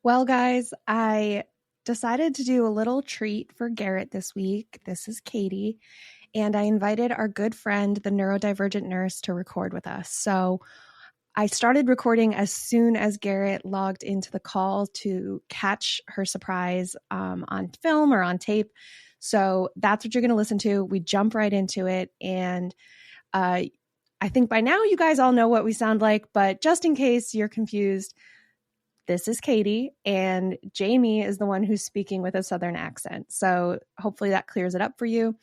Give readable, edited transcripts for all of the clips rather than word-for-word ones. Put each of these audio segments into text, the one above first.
Well, guys, I decided to do a little treat for Garet this week. This is Katie, and I invited our good friend, the Neurodivergent Nurse, to record with us. So I started recording as soon as Garet logged into the call to catch her surprise on film or on tape. So that's what you're going to listen to. We jump right into it, and I think by now you guys all know what we sound like, but just in case you're confused, this is Katie, and Jami is the one who's speaking with a Southern accent. So hopefully that clears it up for you.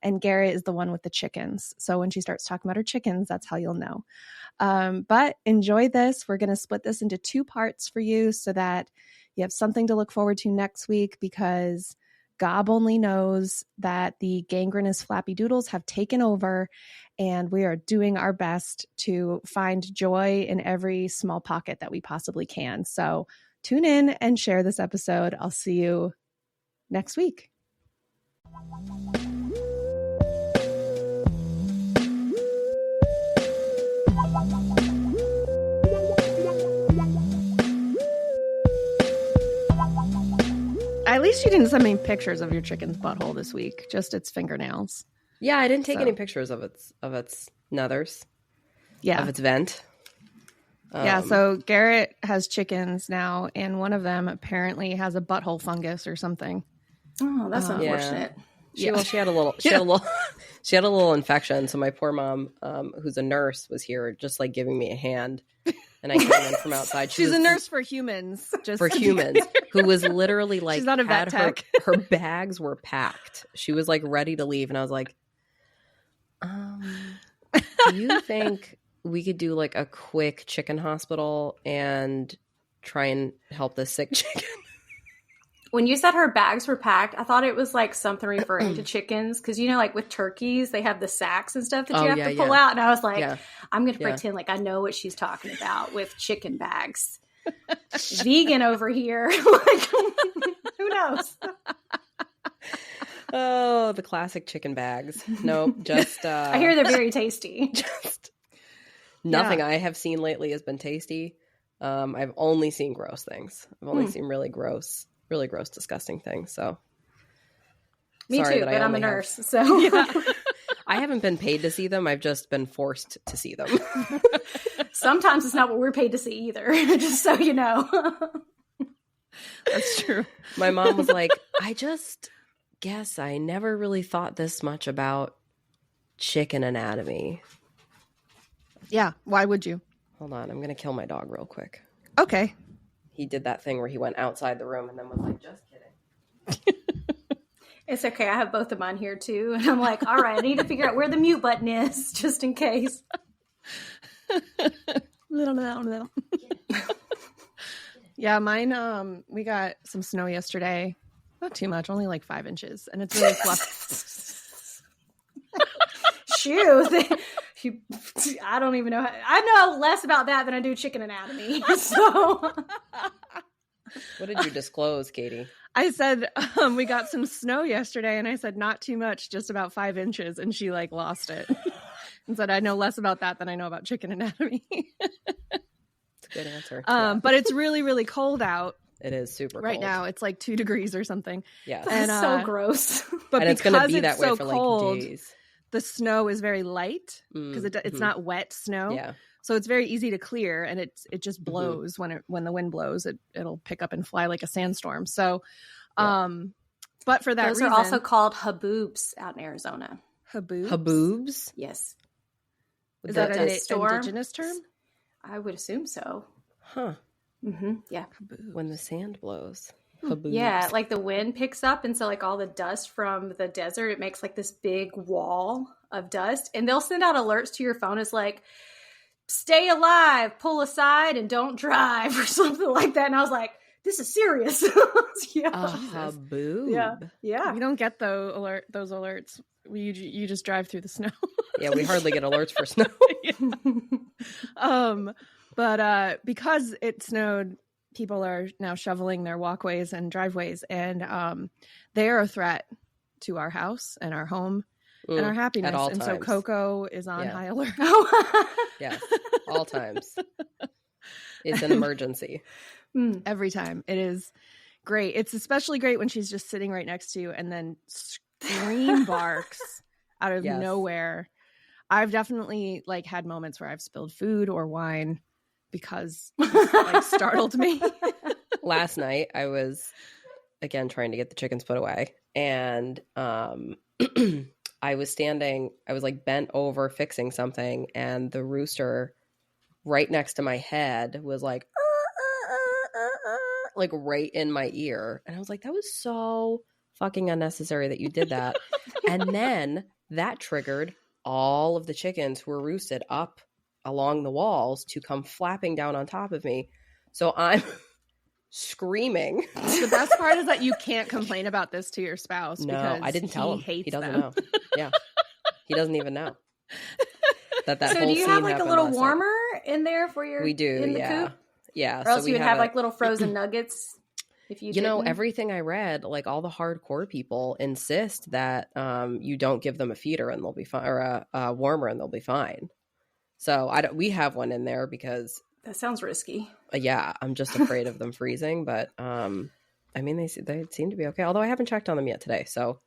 And Garet is the one with the chickens. So when she starts talking about her chickens, that's how you'll know. But enjoy this. We're going to split this into 2 parts for you so that you have something to look forward to next week, because Gob only knows that the gangrenous flappy doodles have taken over, and we are doing our best to find joy in every small pocket that we possibly can. So tune in and share this episode. I'll see you next week. At least you didn't send me pictures of your chicken's butthole this week, just its fingernails. Yeah, I didn't take any pictures of its nethers. Yeah. Of its vent. Yeah, so Garet has chickens now, and one of them apparently has a butthole fungus or something. Oh, that's unfortunate. Yeah. She had a little infection. So my poor mom, who's a nurse, was here just like giving me a hand. And I came in from outside. She's a nurse for humans. Who was literally like, she's not a vet tech. Her bags were packed. She was like ready to leave. And I was like, do you think we could do like a quick chicken hospital and try and help this sick chicken? When you said her bags were packed, I thought it was like something referring to chickens. Because, you know, like with turkeys, they have the sacks and stuff that you have to pull out. And I was like, I'm going to pretend like I know what she's talking about with chicken bags. Vegan over here. Like, who knows? Oh, the classic chicken bags. No, just... I hear they're very tasty. Just nothing I have seen lately has been tasty. I've only seen gross things. I've only seen really gross, disgusting things. So me too, but I'm a nurse, so I haven't been paid to see them. I've just been forced to see them. Sometimes it's not what we're paid to see either, just so you know. That's true. My mom was like, I just guess I never really thought this much about chicken anatomy. Yeah, why would you? Hold on, I'm going to kill my dog real quick. Okay. He did that thing where he went outside the room and then was like, just kidding. It's okay. I have both of mine here too. And I'm like, all right, I need to figure out where the mute button is just in case. Little. Yeah, mine, we got some snow yesterday. Not too much, only like 5 inches. And it's really fluffy. Shoot. I don't even know. I know less about that than I do chicken anatomy. So, what did you disclose, Katie? I said we got some snow yesterday, and I said not too much, just about 5 inches, and she like lost it and said I know less about that than I know about chicken anatomy. It's a good answer. But it's really, really cold out. It is super cold. Right now. It's like 2 degrees or something. Yeah, that's so gross. But and it's going to be that way so for cold, like days. The snow is very light because it's not wet snow. Yeah. So it's very easy to clear, and it just blows when the wind blows. It'll pick up and fly like a sandstorm. So, but for that those reason, are also called haboobs out in Arizona. Haboobs? Yes. Is that an indigenous term? I would assume so. Huh. Mm-hmm. Yeah. When the sand blows. Haboobs. Yeah, like the wind picks up, and so like all the dust from the desert, it makes like this big wall of dust, and they'll send out alerts to your phone as like, stay alive, pull aside, and don't drive, or something like that. And I was like, this is serious. Yeah. A haboob. Yeah. We don't get those alerts. You just drive through the snow. Yeah, we hardly get alerts for snow. But because it snowed, people are now shoveling their walkways and driveways, and they are a threat to our house and our home and our happiness. At all and times. So Coco is on high alert. Yes, all times. is an emergency. Every time. It is great. It's especially great when she's just sitting right next to you and then scream barks out of nowhere. I've definitely like had moments where I've spilled food or wine because it's, like, startled me. Last night I was again trying to get the chickens put away, and I was like bent over fixing something, and the rooster right next to my head was like right in my ear, and I was like, that was so fucking unnecessary that you did that. And then that triggered all of the chickens who were roosted up along the walls to come flapping down on top of me. So I'm screaming. The best part is that you can't complain about this to your spouse. No, because I didn't tell him. He doesn't them. know. Yeah, he doesn't even know that so whole do you scene have like a little warmer night. In there for your? We do. In the yeah. coop? Yeah. Or else you would have like little frozen nuggets. If you know, everything I read, like all the hardcore people insist that you don't give them a feeder and they'll be fine, or a warmer and they'll be fine. So we have one in there because that sounds risky. Yeah, I'm just afraid of them freezing. But I mean, they seem to be okay. Although I haven't checked on them yet today. So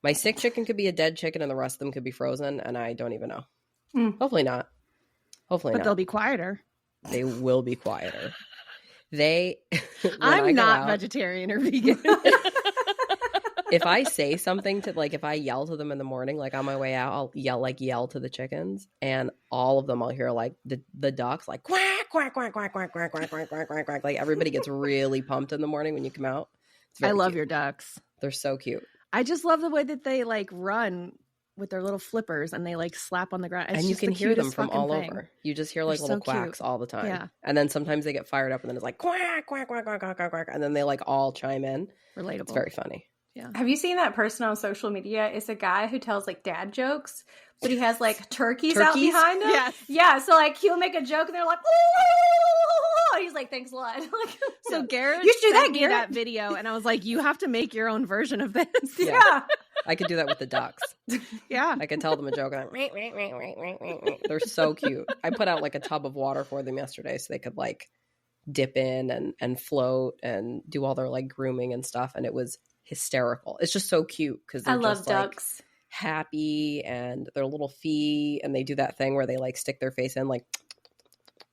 my sick chicken could be a dead chicken, and the rest of them could be frozen, and I don't even know. Hopefully not. But they'll be quieter. They will be quieter. I'm not vegetarian or vegan. If I say something to, like, if I yell to them in the morning, like on my way out, I'll yell to the chickens, and all of them I'll hear like the ducks like quack quack quack quack quack quack quack quack quack quack quack. Like everybody gets really pumped in the morning when you come out. I love cute. Your ducks. They're so cute. I just love the way that they like run with their little flippers and they like slap on the ground. It's and you can hear them from all thing. over. You just hear like little quacks all the time. Yeah. And then sometimes they get fired up and then it's like quack, quack, quack, quack, quack, quack, quack. And then they like all chime in. Relatable. It's very funny. Yeah. Have you seen that person on social media? It's a guy who tells like dad jokes, but he has like turkeys out behind him. Yes. Yeah. So like he'll make a joke and they're like, oh, he's like, thanks a lot. Like, so Garet, you should do that, Garet. That video, and I was like, you have to make your own version of this. Yeah. I could do that with the ducks. Yeah. I could tell them a joke and they're so cute. I put out like a tub of water for them yesterday so they could like dip in and float and do all their like grooming and stuff. And it was hysterical. It's just so cute because they're love just ducks. Like happy and their little feet, and they do that thing where they like stick their face in like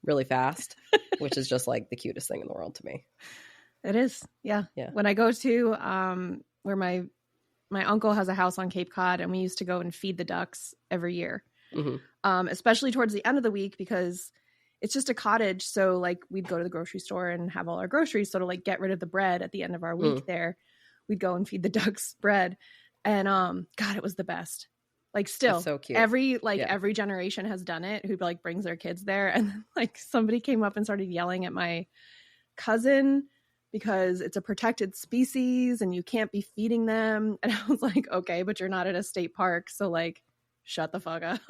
really fast, which is just like the cutest thing in the world to me. It is. Yeah. When I go to where my uncle has a house on Cape Cod, and we used to go and feed the ducks every year, especially towards the end of the week because it's just a cottage. So like we'd go to the grocery store and have all our groceries. So to like get rid of the bread at the end of our week there, we'd go and feed the ducks bread. And God, it was the best. Like still, so cute. Every generation has done it who like brings their kids there. And then, like somebody came up and started yelling at my cousin because it's a protected species and you can't be feeding them. And I was like, okay, but you're not at a state park. So like, shut the fuck up.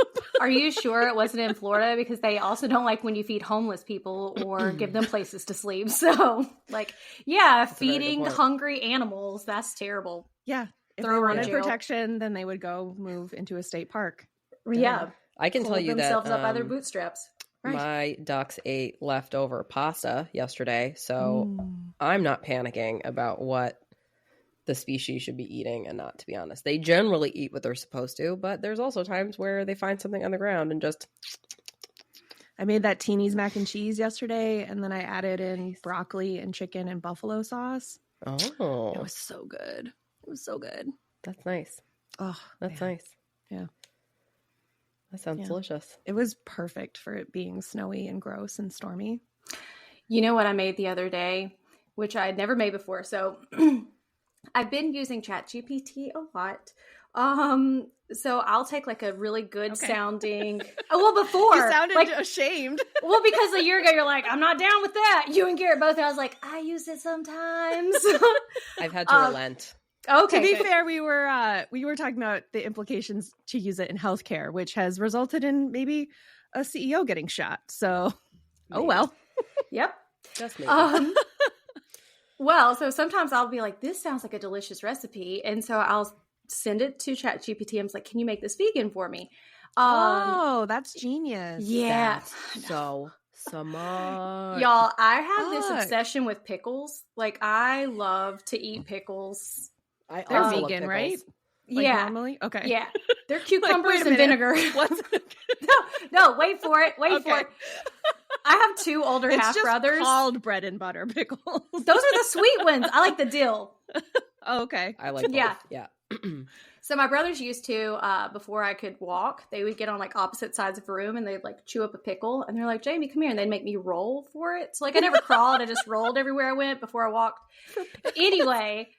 Are you sure it wasn't in Florida? Because they also don't like when you feed homeless people or give them places to sleep. So like, yeah, that's feeding hungry animals, that's terrible. Yeah. If they wanted protection, then they would go move into a state park. Yeah. I can tell you that themselves up by their bootstraps. Right. My ducks ate leftover pasta yesterday, so I'm not panicking about what the species should be eating and not, to be honest. They generally eat what they're supposed to, but there's also times where they find something on the ground and just... I made that Teeny's mac and cheese yesterday, and then I added in broccoli and chicken and buffalo sauce. Oh. It was so good. It was so good. That's nice. Oh, that's nice. Yeah. That sounds delicious. It was perfect for it being snowy and gross and stormy. You know what I made the other day, which I had never made before. So I've been using ChatGPT a lot. So I'll take like a really good sounding. Well, before you sounded like ashamed. Well, because a year ago you're like, I'm not down with that. You and Garet both. And I was like, I use it sometimes. I've had to relent. Okay. To be fair, we were talking about the implications to use it in healthcare, which has resulted in maybe a CEO getting shot. So, maybe. Oh well. Yep. Just maybe. Well, so sometimes I'll be like, this sounds like a delicious recipe. And so I'll send it to ChatGPT. I'm like, can you make this vegan for me? Oh, that's genius. Yeah. That's so Smart. Y'all, I have this obsession with pickles. Like, I love to eat pickles. They're vegan, right? Like normally? Okay. Yeah. They're cucumbers and vinegar. What's No, wait for it. Wait for it. I have 2 older half-brothers. It's called bread and butter pickles. Those are the sweet ones. I like the dill. Oh, okay. I like both. Yeah. So my brothers used to, before I could walk, they would get on like opposite sides of the room and they'd like chew up a pickle. And they're like, Jamie, come here. And they'd make me roll for it. So like I never crawled. I just rolled everywhere I went before I walked. Anyway,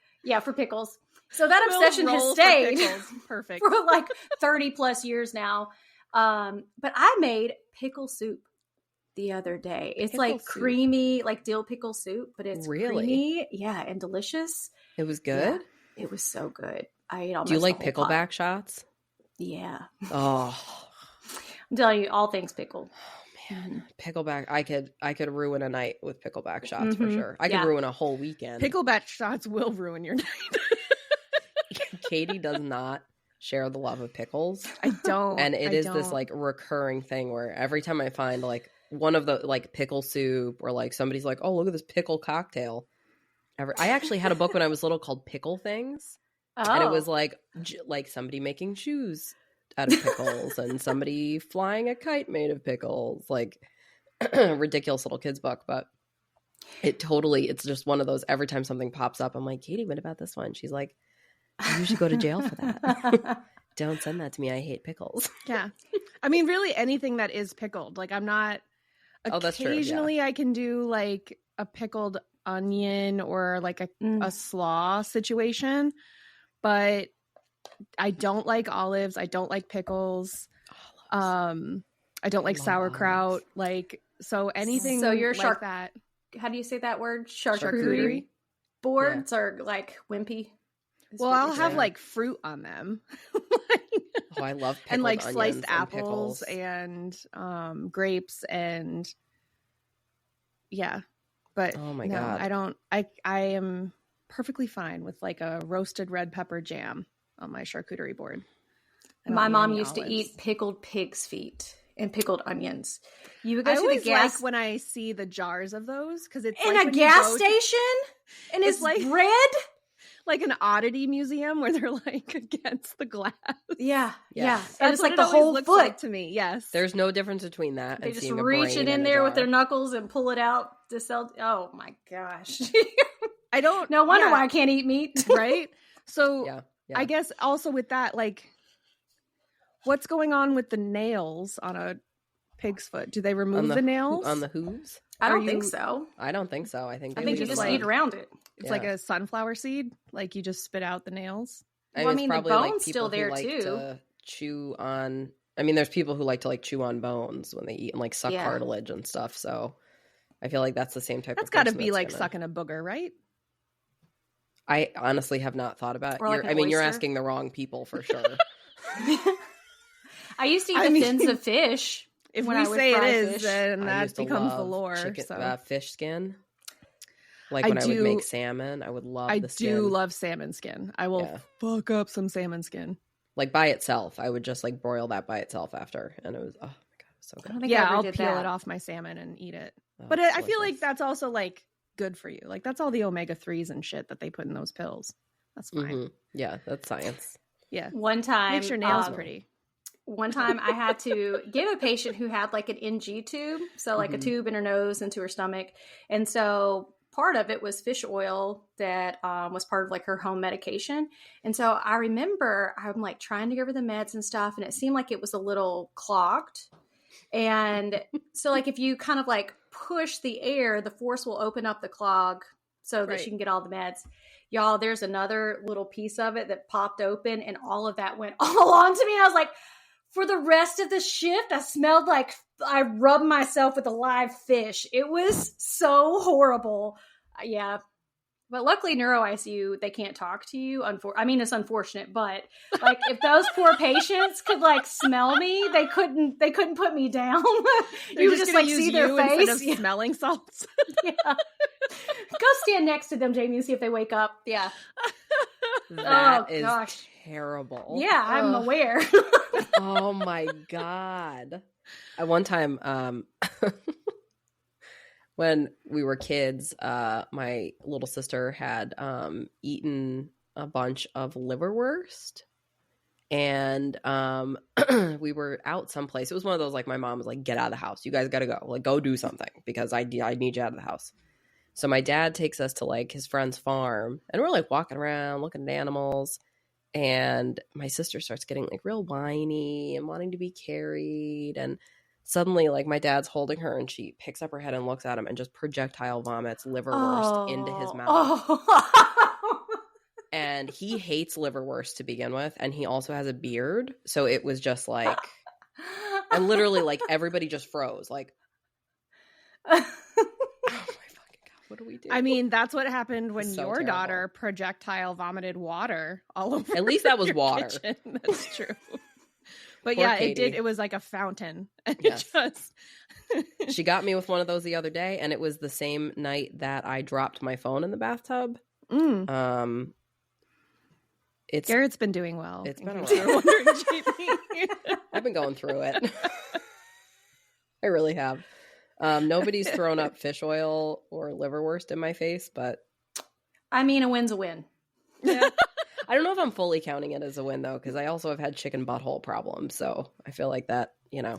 for pickles. So that obsession has stayed perfect for like 30 plus years now. But I made pickle soup the other day. It's pickle like soup. Creamy, like dill pickle soup, but it's creamy. Yeah, and delicious. It was good? Yeah, it was so good. I ate almost. Do you like pickleback shots? Yeah. Oh. I'm telling you, all things pickled. Oh, man. Pickleback. I could ruin a night with pickleback shots for sure. I could ruin a whole weekend. Pickleback shots will ruin your night. Katie does not share the love of pickles. I don't. And it is this like recurring thing where every time I find like one of the like pickle soup or like somebody's like, oh, look at this pickle cocktail. I actually had a book when I was little called Pickle Things. Oh. And it was like somebody making shoes out of pickles and somebody flying a kite made of pickles. Like ridiculous little kid's book. But it's just one of those, every time something pops up, I'm like, Katie, what about this one? She's like, you should go to jail for that. Don't send that to me. I hate pickles. Yeah. I mean, really anything that is pickled. Like I'm not, occasionally I can do like a pickled onion or like a slaw situation, but I don't like olives. I don't like pickles. I don't like sauerkraut. Olives. Like, so anything so you're like that. How do you say that word? Charcuterie boards are like wimpy. Well, I'll have like fruit on them. I love pickled and like onions sliced apples and grapes and but oh my God. I am perfectly fine with like a roasted red pepper jam on my charcuterie board. My mom used to eat pickled pig's feet and pickled onions. You would go to the gas like when I see the jars of those because it's in like a gas station and it's like bread. Like an oddity museum where they're like against the glass. Yeah. And it's like it the whole looks foot like to me. Yes. There's no difference between that. They just reach it in there with their knuckles and pull it out to sell. Oh my gosh. I don't. No wonder why I can't eat meat. Right. So I guess also with that, like, what's going on with the nails on a pig's foot? Do they remove the nails on the hooves? I don't think so. I don't think so. I think you just eat around it. It's like a sunflower seed. Like you just spit out the nails. Well, I mean, the bone's still there too. To chew on. I mean, there's people who like to like chew on bones when they eat and like suck cartilage and stuff. So I feel like that's the same type. That's got to be like sucking a booger, right? I honestly have not thought about it. You're asking the wrong people for sure. I used to eat the fins of fish. If we say it is, then that becomes the lore. Fish skin. Like when I would make salmon, I would love the skin. I do love salmon skin. I will fuck up some salmon skin. Like by itself. I would just like broil that by itself after. And it was, oh my God, it was so good. I'll peel it off my salmon and eat it. Oh, but I feel like that's also like good for you. Like that's all the omega-3s and shit that they put in those pills. That's fine. Mm-hmm. Yeah, that's science. Yeah. One time. Makes your nails pretty. One time I had to give a patient who had like an NG tube. So like a tube in her nose into her stomach. And so part of it was fish oil that was part of like her home medication. And so I remember I'm like trying to give her the meds and stuff. And it seemed like it was a little clogged. And so like if you kind of like push the air, the force will open up the clog so that she can get all the meds. Y'all, there's another little piece of it that popped open and all of that went all onto me. And I was like, for the rest of the shift, I smelled like I rubbed myself with a live fish. It was so horrible. Yeah. But luckily, neuro ICU, they can't talk to you. It's unfortunate, but like if those poor patients could like smell me, they couldn't put me down. You would just like see their face instead of smelling salts. Yeah. Go stand next to them, Jamie, and see if they wake up. Yeah. That is terrible. Yeah, I'm aware. Oh my God. At one time, when we were kids, my little sister had eaten a bunch of liverwurst. And we were out someplace. It was one of those, like, my mom was like, get out of the house. You guys got to go. Like, go do something because I need you out of the house. So my dad takes us to, like, his friend's farm. And we're, like, walking around, looking at animals. And my sister starts getting, like, real whiny and wanting to be carried. And suddenly, like, my dad's holding her and she picks up her head and looks at him and just projectile vomits liverwurst into his mouth. And he hates liverwurst to begin with. And he also has a beard. So it was just like, and literally, like, everybody just froze. Like, oh my fucking God, what do we do? I mean, that's what happened when your daughter projectile vomited water all over. At least that was water. Kitchen. That's true. But Poor yeah, Katie. it was like a fountain. Yes. She got me with one of those the other day, and it was the same night that I dropped my phone in the bathtub. Garet's been doing well. It's been a while. I've been going through it. I really have. Nobody's thrown up fish oil or liverwurst in my face, but I mean, a win's a win. Yeah. I don't know if I'm fully counting it as a win, though, because I also have had chicken butthole problems. So I feel like that, you know.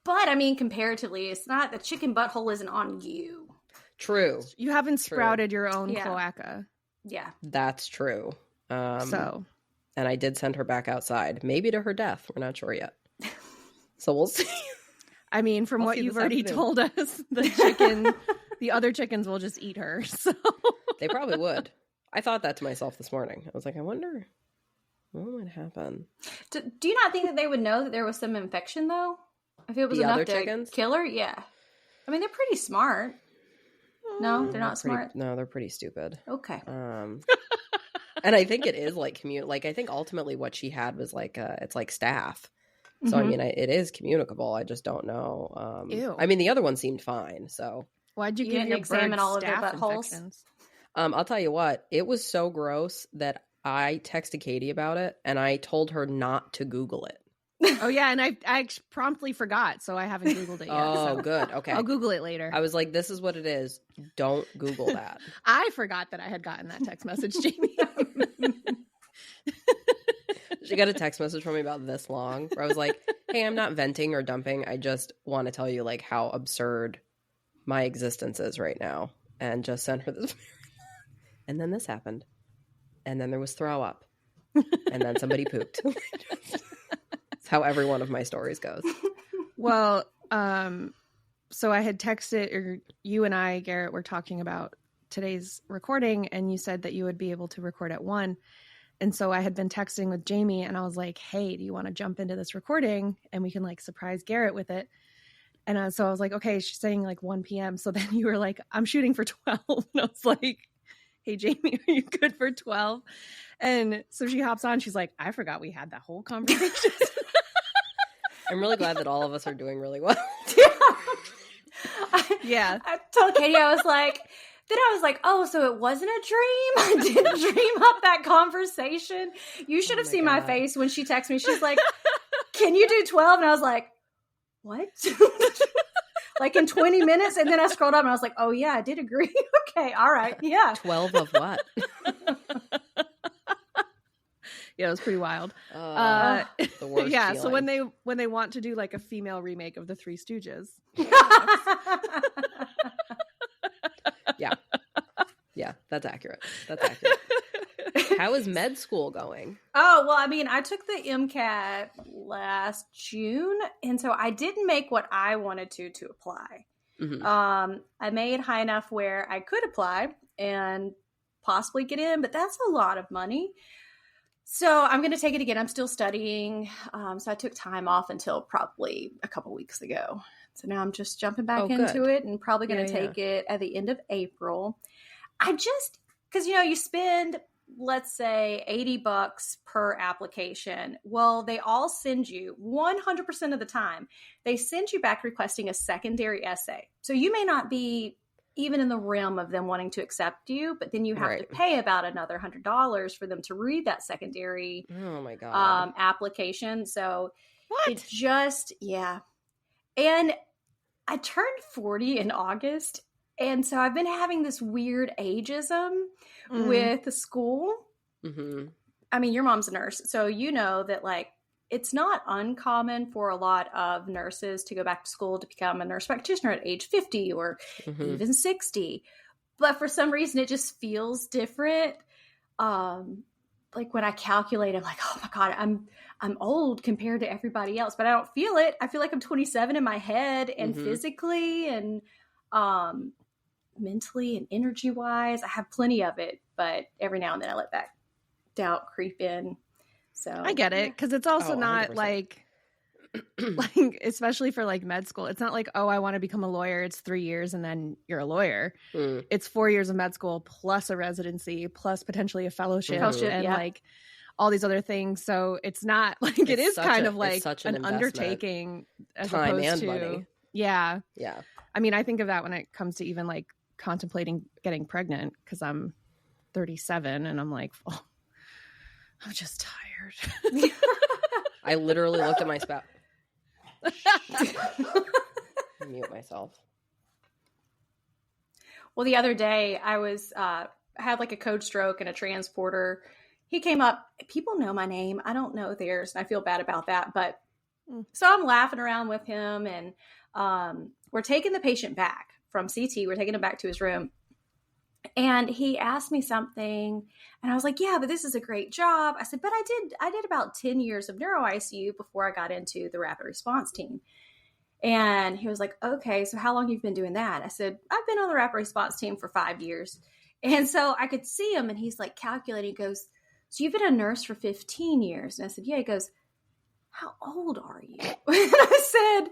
But I mean, comparatively, it's not the chicken butthole isn't on you. True. You haven't sprouted your own cloaca. Yeah. That's true. And I did send her back outside, maybe to her death. We're not sure yet. So we'll see. I mean, from what you've already told us, the other chickens will just eat her. So they probably would. I thought that to myself this morning. I was like, I wonder what would happen. Do you not think that they would know that there was some infection, though? If it was the enough other to chickens? kill her? Yeah. I mean, they're pretty smart. No, they're not smart. No, they're pretty stupid. Okay. And I think it is like like I think ultimately what she had was like it's like staph. So I mean, it is communicable. I just don't know. Ew. I mean, the other one seemed fine. So why'd you give your examine all of their staph buttholes? infections? I'll tell you what, it was so gross that I texted Katie about it and I told her not to Google it. Oh yeah, and I promptly forgot, so I haven't Googled it yet. Oh, good. Okay. I'll Google it later. I was like, this is what it is. Don't Google that. I forgot that I had gotten that text message, Jamie. She got a text message from me about this long where I was like, hey, I'm not venting or dumping. I just want to tell you like how absurd my existence is right now. And just sent her this. And then this happened. And then there was throw up. And then somebody pooped. That's how every one of my stories goes. Well, so I had texted, or you and I, Garet, were talking about today's recording, and you said that you would be able to record at 1. And so I had been texting with Jami, and I was like, hey, do you want to jump into this recording? And we can like surprise Garet with it. And so I was like, okay, she's saying like 1 p.m. So then you were like, I'm shooting for 12. And I was like, hey, Jami, are you good for 12? And so she hops on. She's like, I forgot we had that whole conversation. I'm really glad that all of us are doing really well. Yeah. I told Katie, I was like, oh, so it wasn't a dream? I didn't dream up that conversation. You should have seen my face when she texted me. She's like, can you do 12? And I was like, what? Like in 20 minutes? And then I scrolled up and I was like, oh yeah, I did agree. Okay, all right, yeah. 12 of what? Yeah, it was pretty wild. The worst yeah, feeling. so when they want to do like a female remake of the Three Stooges. Yeah, that's accurate. How is med school going? Oh, well, I mean, I took the MCAT last June, and so I didn't make what I wanted to apply. Mm-hmm. I made high enough where I could apply and possibly get in, but that's a lot of money. So I'm going to take it again. I'm still studying. So I took time off until probably a couple weeks ago. So now I'm just jumping back into it and probably going to take it at the end of April. Because, you spend, let's say, $80 per application. Well, they all send you 100% of the time. They send you back requesting a secondary essay. So you may not be even in the realm of them wanting to accept you, but then you have to pay about another $100 for them to read that secondary application. So it just, And I turned 40 in August. And so I've been having this weird ageism with the school. Mm-hmm. I mean, your mom's a nurse, so you know that like it's not uncommon for a lot of nurses to go back to school to become a nurse practitioner at age 50 or even 60. But for some reason, it just feels different. Like when I calculate, I'm like, oh my God, I'm old compared to everybody else, but I don't feel it. I feel like I'm 27 in my head and physically and mentally and energy wise. I have plenty of it, but every now and then I let that doubt creep in. So I get it, because it's also not 100%. like especially for like med school, it's not like, oh, I want to become a lawyer, it's 3 years and then you're a lawyer. It's 4 years of med school plus a residency plus potentially a fellowship and like all these other things. So it's not like it is kind of like an undertaking as time opposed and to money. Yeah. I mean, I think of that when it comes to even like contemplating getting pregnant, because I'm 37 and I'm like, oh, I'm just tired. I literally looked at my spouse. Mute myself. Well, the other day I was had like a code stroke and a transporter. He came up. People know my name. I don't know theirs, and I feel bad about that. But so I'm laughing around with him, and we're taking the patient back from CT. We're taking him back to his room. And he asked me something and I was like, yeah, but this is a great job. I said, but I did about 10 years of neuro ICU before I got into the rapid response team. And he was like, okay, so how long have you been doing that? I said, I've been on the rapid response team for 5 years. And so I could see him and he's like calculating. He goes, so you've been a nurse for 15 years. And I said, yeah. He goes, how old are you? And I said,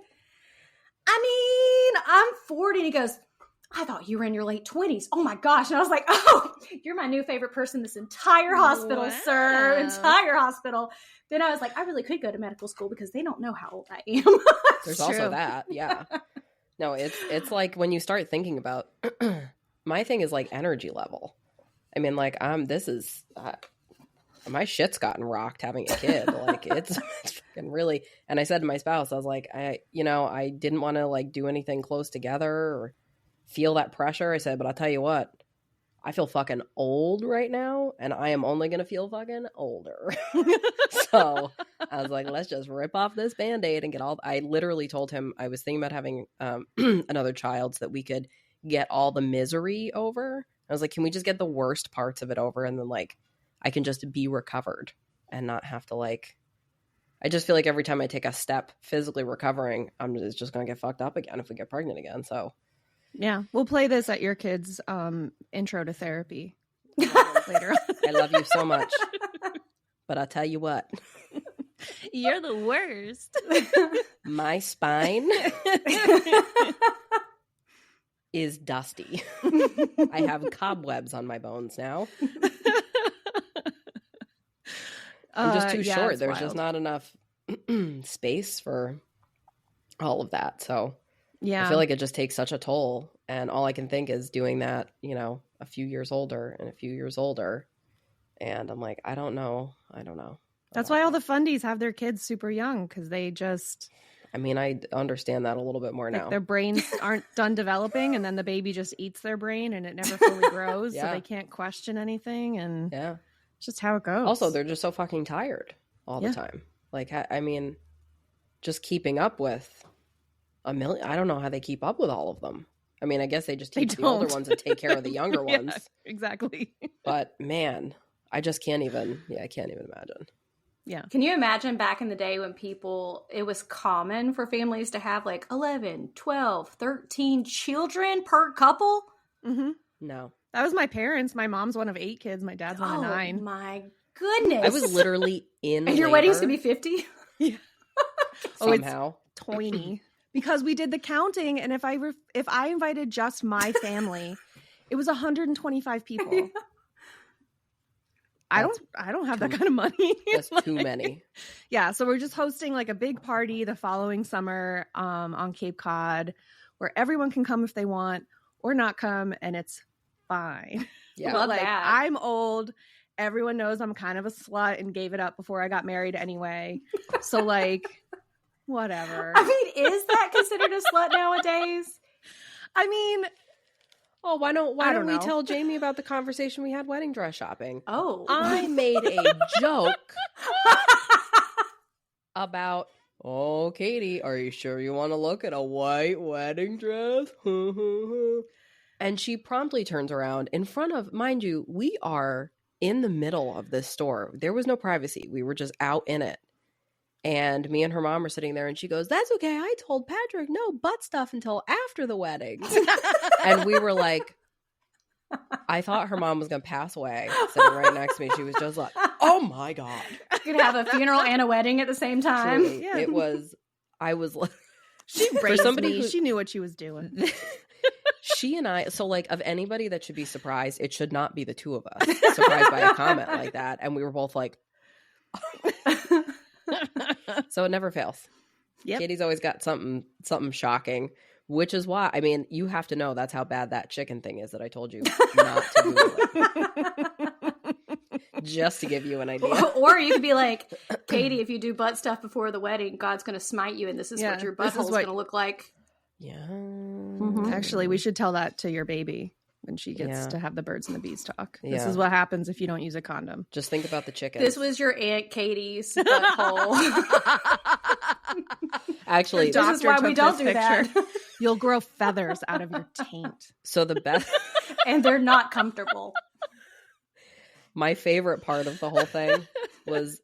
I mean, I'm 40. And he goes, I thought you were in your late 20s. Oh my gosh. And I was like, oh, you're my new favorite person in this entire hospital, sir. Entire hospital. Then I was like, I really could go to medical school because they don't know how old I am. There's also that. Yeah. No, it's like when you start thinking about my thing is like energy level. I mean, like my shit's gotten rocked having a kid. Like it's fucking really. And I said to my spouse, I was like, I didn't want to like do anything close together or feel that pressure. I said, but I'll tell you what, I feel fucking old right now and I am only going to feel fucking older. So I was like, let's just rip off this Band-Aid and I literally told him I was thinking about having another child so that we could get all the misery over. I was like, can we just get the worst parts of it over and then like I can just be recovered and not have to like, I just feel like every time I take a step physically recovering, it's just going to get fucked up again if we get pregnant again. So yeah, we'll play this at your kids' intro to therapy later on. I love you so much. But I'll tell you what. You're the worst. My spine is dusty. I have cobwebs on my bones now. I'm just too short. There's just not enough space for all of that. So yeah, I feel like it just takes such a toll. And all I can think is doing that, a few years older and a few years older. And I'm like, I don't know. That's why all the fundies have their kids super young, because they just... I mean, I understand that a little bit more now. Their brains aren't done developing, and then the baby just eats their brain, and it never fully grows, so they can't question anything, and it's just how it goes. Also, they're just so fucking tired all the time. Like, I mean, just keeping up with a million... I don't know how they keep up with all of them. I mean, I guess they just teach the older ones and take care of the younger ones. Exactly. But, man, I just can't even... Yeah, I can't even imagine. Yeah. Can you imagine back in the day when it was common for families to have like 11, 12, 13 children per couple? Mm-hmm. No. That was my parents. My mom's one of 8 kids. My dad's one of 9. Oh my goodness. I was literally in And your wedding's going to be 50? Yeah. Somehow. It's 20. Because we did the counting, and if I invited just my family, it was 125 people. I don't have that kind of money. That's too many. Yeah, so we're just hosting like a big party the following summer on Cape Cod, where everyone can come if they want or not come, and it's fine. Yeah, love like that. I'm old. Everyone knows I'm kind of a slut and gave it up before I got married anyway. So like, whatever. I mean, is that considered a slut nowadays? I mean, Oh, why don't we tell Jami about the conversation we had wedding dress shopping? Oh. I made a joke about, oh, Katie, are you sure you want to look at a white wedding dress? And she promptly turns around in front of, mind you, we are in the middle of this store. There was no privacy. We were just out in it. And me and her mom are sitting there and she goes, that's okay. I told Patrick no butt stuff until after the wedding. And we were like, I thought her mom was going to pass away sitting right next to me. She was just like, oh my God. You could have a funeral and a wedding at the same time. Truly, yeah. I was like. She raised me. She knew what she was doing. She and I, so like of anybody that should be surprised, it should not be the two of us surprised by a comment like that. And we were both like, so it never fails. Yep. Katie's always got something shocking, which is why, I mean, you have to know that's how bad that chicken thing is that I told you not to Google it. Just to give you an idea. Or you could be like, Katie, if you do butt stuff before the wedding, God's going to smite you and this is what your butthole's going to look like. Yeah. Mm-hmm. Actually, we should tell that to your baby when she gets to have the birds and the bees talk. This is what happens if you don't use a condom. Just think about the chickens. This was your Aunt Katie's butthole. Actually, this is why we don't do that. You'll grow feathers out of your taint. So the best... and they're not comfortable. My favorite part of the whole thing was...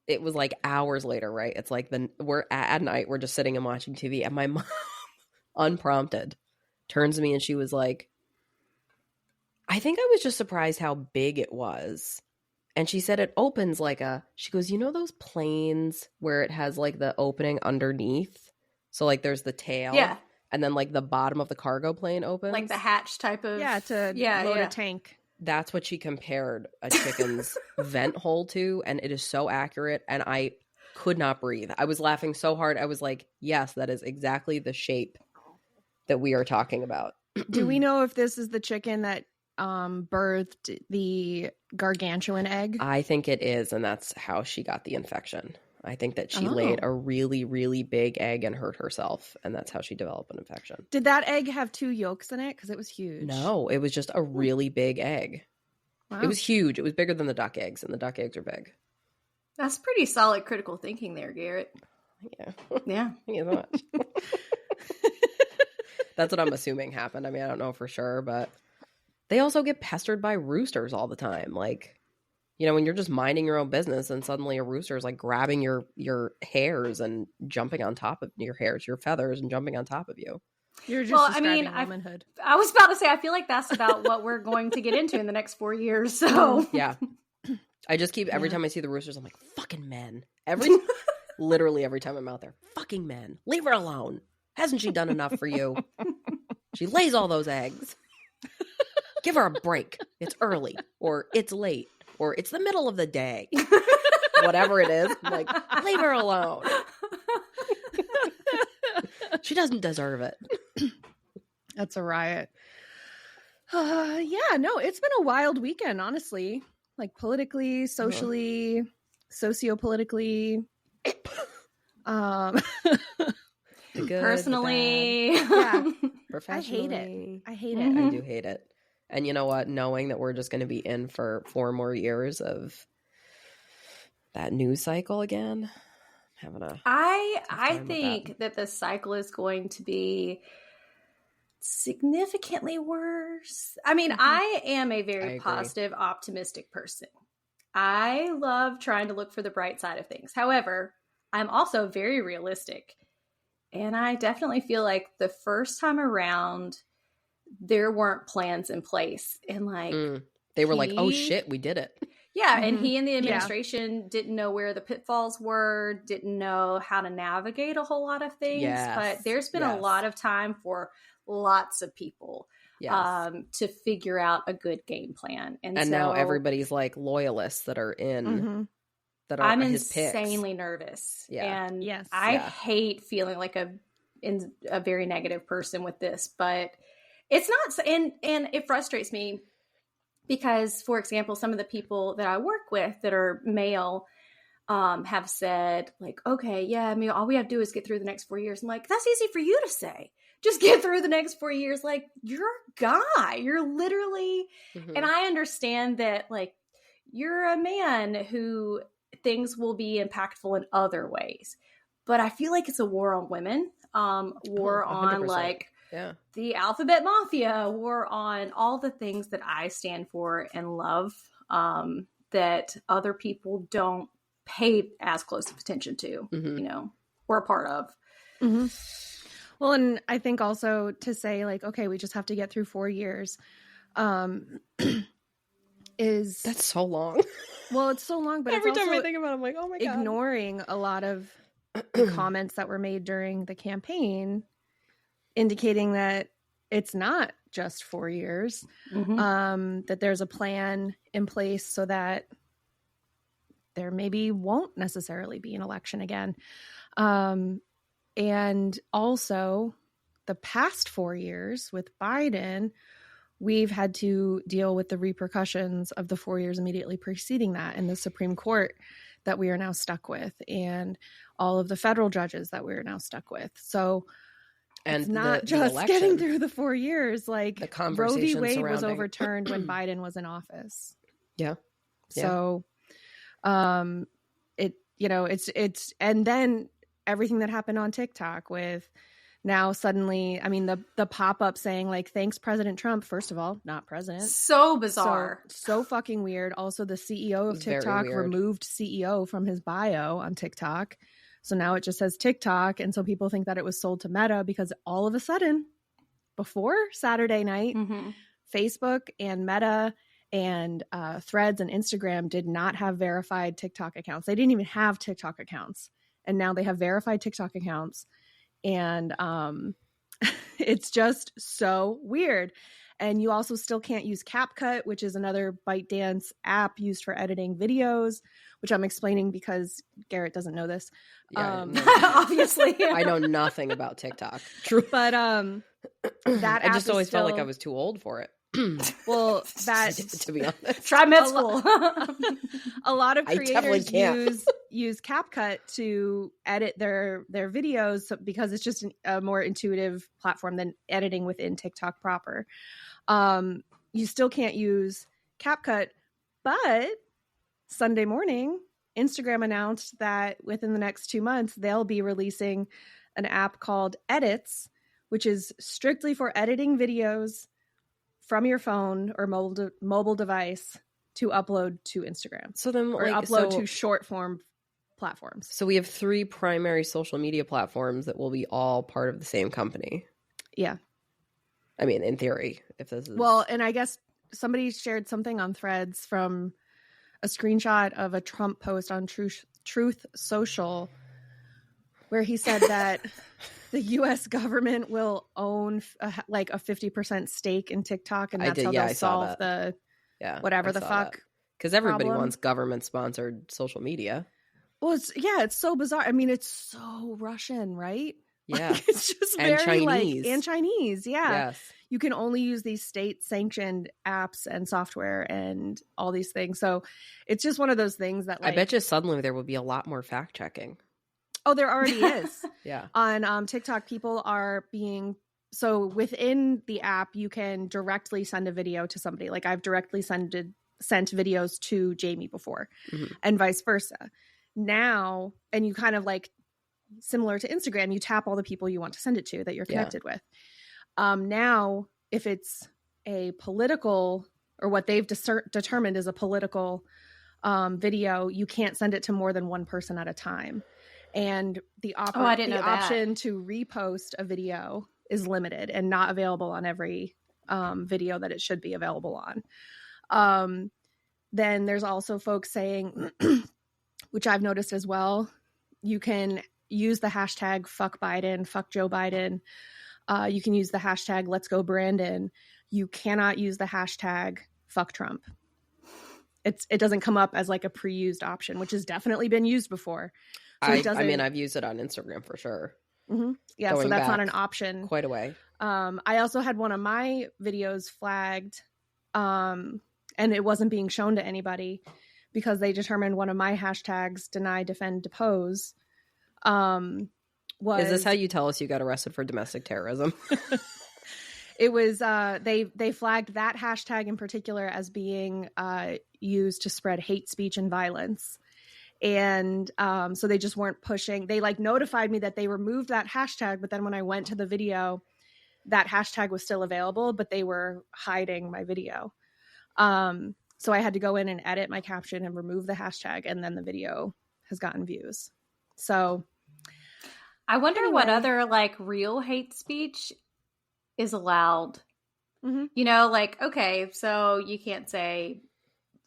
It was like hours later, right? It's like we're at night, we're just sitting and watching TV, and my mom, unprompted, turns to me and she was like, I think I was just surprised how big it was. And she said it opens like she goes, you know those planes where it has like the opening underneath? So like there's the tail. Yeah. And then like the bottom of the cargo plane opens. Like the hatch type of. Yeah, to load a tank. That's what she compared a chicken's vent hole to. And it is so accurate. And I could not breathe. I was laughing so hard. I was like, yes, that is exactly the shape that we are talking about. Do we know if this is the chicken that birthed the gargantuan egg? I think it is, and that's how she got the infection. I think that she laid a really, really big egg and hurt herself, and that's how she developed an infection. Did that egg have 2 yolks in it? Because it was huge. No, it was just a really big egg. Wow. It was huge. It was bigger than the duck eggs, and the duck eggs are big. That's pretty solid critical thinking there, Garet. Yeah. Yeah. Thank you so much. That's what I'm assuming happened. I mean, I don't know for sure, but they also get pestered by roosters all the time. Like, you know, when you're just minding your own business and suddenly a rooster is like grabbing your hairs and jumping on top of your hairs, your feathers, and jumping on top of you. You're just describing womanhood. I was about to say, I feel like that's about what we're going to get into in the next 4 years. So yeah. I just keep, every time I see the roosters, I'm like, fucking men. Literally every time I'm out there, fucking men. Leave her alone. Hasn't she done enough for you? She lays all those eggs. Give her a break. It's early, or it's late, or it's the middle of the day. Whatever it is, I'm like, leave her alone. She doesn't deserve it. That's a riot. Yeah, no, it's been a wild weekend, honestly. Like politically, socially, sociopolitically. Good, personally. Yeah. Professionally. I hate it. I do hate it. And you know what? Knowing that we're just going to be in for 4 more years of that news cycle again. I think that the cycle is going to be significantly worse. I mean, I am a very positive, optimistic person. I love trying to look for the bright side of things. However, I'm also very realistic. And I definitely feel like the first time around, there weren't plans in place. And like, they were like, oh shit, we did it. Yeah. And he and the administration didn't know where the pitfalls were, didn't know how to navigate a whole lot of things. Yes. But there's been a lot of time for lots of people to figure out a good game plan. And so, now everybody's like loyalists that are in. That are I'm his insanely picks. nervous. Yeah. And I hate feeling like a very negative person with this, but it's not, and it frustrates me because, for example, some of the people that I work with that are male have said like, okay, yeah, I mean, all we have to do is get through the next 4 years. I'm like, that's easy for you to say. just get through the next 4 years. Like, you're a guy. You're literally, and I understand that, like, you're a man who things will be impactful in other ways. But I feel like it's a war on women, war on, like, the alphabet mafia, war on all the things that I stand for and love, that other people don't pay as close of attention to, you know, we're a part of. Well, and I think also to say, like, okay, we just have to get through 4 years, is... That's so long. Well, it's so long, but every it's also time I think about it, I'm like, oh my God. Ignoring a lot of the comments that were made during the campaign, indicating that it's not just 4 years, that there's a plan in place so that there maybe won't necessarily be an election again. And also the past 4 years with Biden, we've had to deal with the repercussions of the 4 years immediately preceding that in the Supreme Court that we are now stuck with, and all of the federal judges that we're now stuck with. So it's not just getting through the 4 years. Like, Roe v. Wade was overturned when Biden was in office. Yeah. So it, you know, it's, and then everything that happened on TikTok with now suddenly, I mean, the pop-up saying, like, thanks President Trump, first of all, not president. So bizarre. So fucking weird. Also, the CEO of TikTok removed CEO from his bio on TikTok. So now it just says TikTok. And so people think that it was sold to Meta because all of a sudden, before Saturday night, Facebook and Meta and Threads and Instagram did not have verified TikTok accounts. They didn't even have TikTok accounts. And now they have verified TikTok accounts. And it's just so weird. And you also still can't use CapCut, which is another ByteDance app used for editing videos, which I'm explaining because Garet doesn't know this. Yeah, obviously. I know nothing about TikTok. True. But that I just always felt like I was too old for it. Well, that to be honest, try med school. A lot of creators use CapCut to edit their videos because it's just a more intuitive platform than editing within TikTok proper. You still can't use CapCut, but Sunday morning, Instagram announced that within the next 2 months, they'll be releasing an app called Edits, which is strictly for editing videos from your phone or mobile device to upload to Instagram. So then, or upload to short form platforms. So we have 3 primary social media platforms that will be all part of the same company. Yeah. I mean, in theory, if this is... Well, and I guess somebody shared something on Threads from a screenshot of a Trump post on Truth Social where he said that the U.S. government will own like a 50% stake in TikTok, and that's how they'll solve the whatever the fuck. Because everybody wants government-sponsored social media. Well, it's so bizarre. I mean, it's so Russian, right? Yeah. Like, it's just and very Chinese. And Chinese, yeah. Yes. You can only use these state-sanctioned apps and software and all these things. So it's just one of those things that, like, I bet you suddenly there will be a lot more fact-checking. Oh, there already is. Yeah. On TikTok, people are being... So within the app, you can directly send a video to somebody. Like, I've directly sent videos to Jami before, and vice versa. Now, and you kind of, like, similar to Instagram, you tap all the people you want to send it to that you're connected with. Now, if it's a political, or what they've determined is a political video, you can't send it to more than one person at a time. And the option to repost a video is limited and not available on every video that it should be available on. Then there's also folks saying, which I've noticed as well, you can use the hashtag fuck Biden, fuck Joe Biden. You can use the hashtag let's go Brandon. You cannot use the hashtag fuck Trump. It doesn't come up as like a pre-used option, which has definitely been used before. So I mean, I've used it on Instagram for sure. Mm-hmm. Yeah, so that's not an option. Quite a way. I also had one of my videos flagged, and it wasn't being shown to anybody because they determined one of my hashtags, deny, defend, depose, was... Is this how you tell us you got arrested for domestic terrorism? It was they flagged that hashtag in particular as being used to spread hate speech and violence. And so they just weren't pushing. They like notified me that they removed that hashtag, but then when I went to the video, that hashtag was still available, but they were hiding my video. So I had to go in and edit my caption and remove the hashtag, and then the video has gotten views. So I wonder what other like real hate speech is allowed. Mm-hmm. You know, like, okay, so you can't say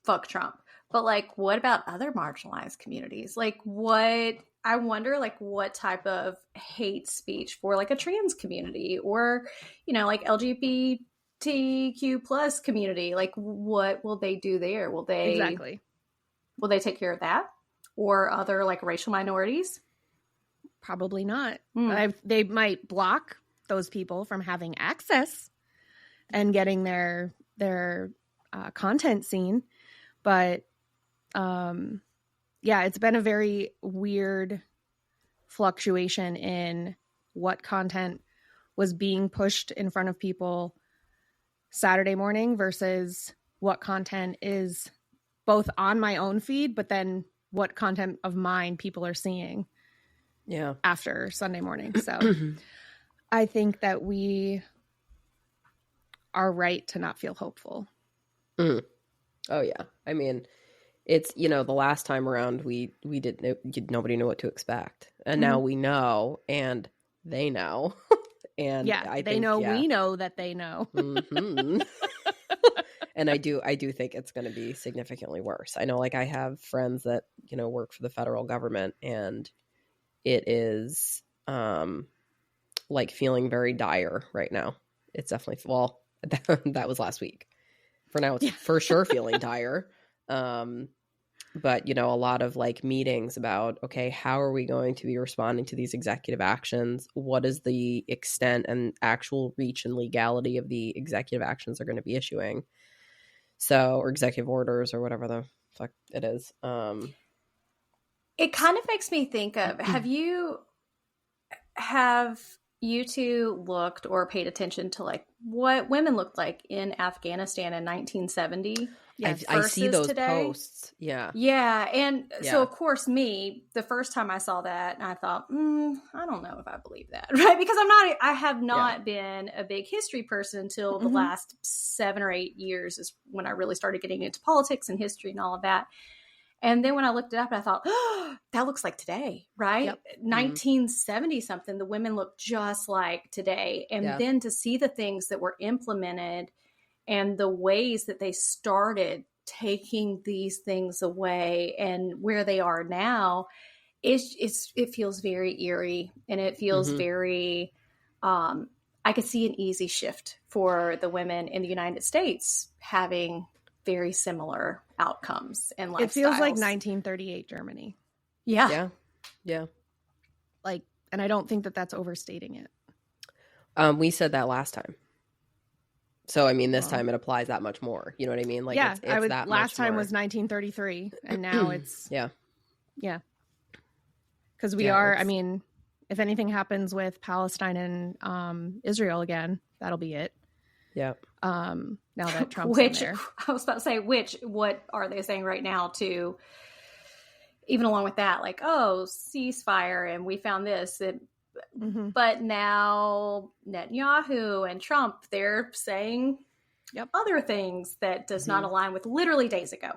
fuck Trump, but like, what about other marginalized communities? Like I wonder like what type of hate speech for like a trans community or, you know, like LGBTQ plus community, like what will they do there? Will they take care of that or other like racial minorities? Probably not. They might block those people from having access and getting their content seen. But it's been a very weird fluctuation in what content was being pushed in front of people Saturday morning versus what content is both on my own feed, but then what content of mine people are seeing after Sunday morning. So I think that we are right to not feel hopeful. Oh yeah. I mean, it's, you know, the last time around we nobody knew what to expect. And now we know, and they know. And we know that they know. Mm-hmm. And I do think it's going to be significantly worse. I know, like, I have friends that, you know, work for the federal government, and it is like feeling very dire right now. It's definitely, well, that was last week. For now, it's for sure feeling dire. But, you know, a lot of like meetings about, okay, how are we going to be responding to these executive actions? What is the extent and actual reach and legality of the executive actions they're going to be issuing? So, or executive orders or whatever the fuck it is. It kind of makes me think of, have you two looked or paid attention to like what women looked like in Afghanistan in 1970? I see those posts. Yeah. Yeah. And so, of course, the first time I saw that, I thought, I don't know if I believe that, right? Because I have not been a big history person until the last 7 or 8 years is when I really started getting into politics and history and all of that. And then when I looked it up, I thought, oh, that looks like today, right? Yep. 1970 something, the women look just like today. And then to see the things that were implemented and the ways that they started taking these things away and where they are now, it feels very eerie, and it feels very, I could see an easy shift for the women in the United States having very similar outcomes and lifestyles. It feels like 1938 Germany. Yeah. Like, and I don't think that that's overstating it. We said that last time. So, I mean, this time it applies that much more. You know what I mean? Like, it's that last time more. Was 1933, and now it's... Yeah. Because we are, I mean, if anything happens with Palestine and Israel again, that'll be it. Yeah. Now that Trump's in there. I was about to say, what are they saying right now to, even along with that, like, oh, ceasefire, and we found this, but now Netanyahu and Trump, they're saying other things that does not align with literally days ago.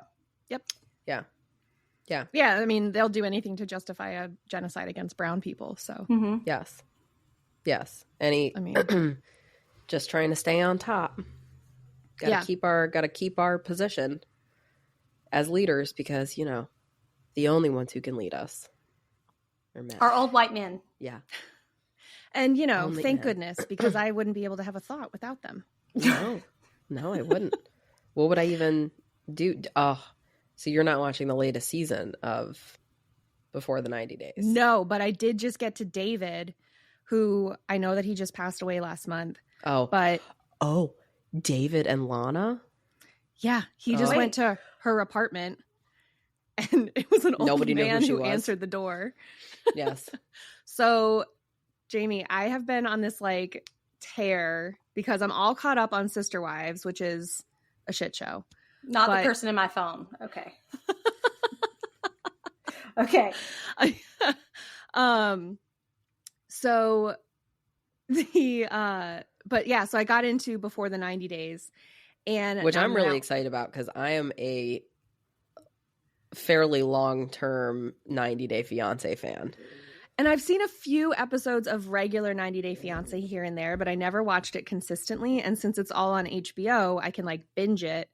Yep. Yeah. I mean, they'll do anything to justify a genocide against brown people. So yes. I mean, just trying to stay on top. Gotta keep our position as leaders, because, you know, the only ones who can lead us are men. Are old white men. Yeah. And, you know, thank goodness, because I wouldn't be able to have a thought without them. No, I wouldn't. What would I even do? Oh, so you're not watching the latest season of Before the 90 Days? No, but I did just get to David, who I know that he just passed away last month. Oh, David and Lana? Yeah, he just went to her apartment, and it was an old man who answered the door. Yes. So Jami, I have been on this like tear because I'm all caught up on Sister Wives, which is a shit show. Not the person in my phone. Okay. Okay. So but yeah, so I got into Before the 90 Days, and which I'm really excited about because I am a fairly long-term 90 Day Fiancé fan. And I've seen a few episodes of regular 90 Day Fiancé here and there, but I never watched it consistently. And since it's all on HBO, I can like binge it